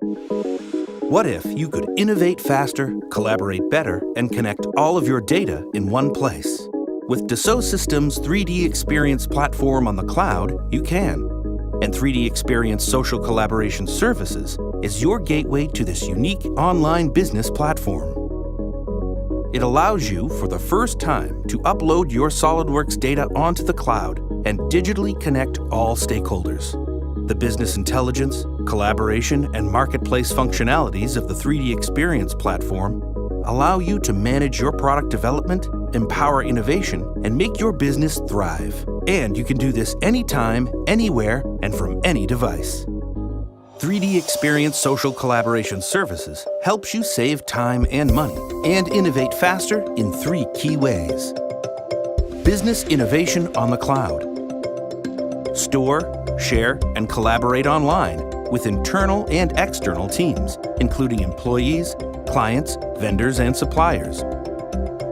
What if you could innovate faster, collaborate better, and connect all of your data in one place? With Dassault Systèmes' 3DEXPERIENCE platform on the cloud, you can. And 3DEXPERIENCE Social Collaboration Services is your gateway to this unique online business platform. It allows you, for the first time, to upload your SOLIDWORKS data onto the cloud and digitally connect all stakeholders. The business intelligence, collaboration, and marketplace functionalities of the 3DEXPERIENCE platform allow you to manage your product development, empower innovation, and make your business thrive. And you can do this anytime, anywhere, and from any device. 3DEXPERIENCE Social Collaboration Services helps you save time and money and innovate faster in 3 key ways. Business innovation on the cloud. Store, share, and collaborate online with internal and external teams, including employees, clients, vendors, and suppliers.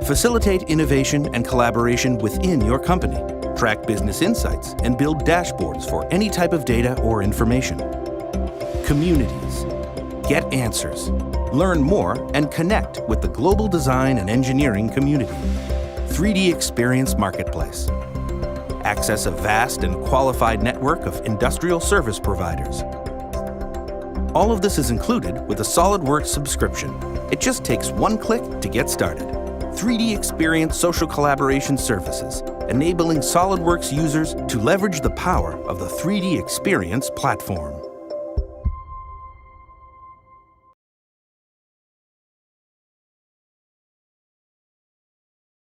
Facilitate innovation and collaboration within your company. Track business insights and build dashboards for any type of data or information. Communities. Get answers. Learn more and connect with the global design and engineering community. 3DEXPERIENCE Marketplace. Access a vast and qualified network of industrial service providers. All of this is included with a SOLIDWORKS subscription. It just takes one click to get started. 3DEXPERIENCE Social Collaboration Services, enabling SOLIDWORKS users to leverage the power of the 3DEXPERIENCE platform.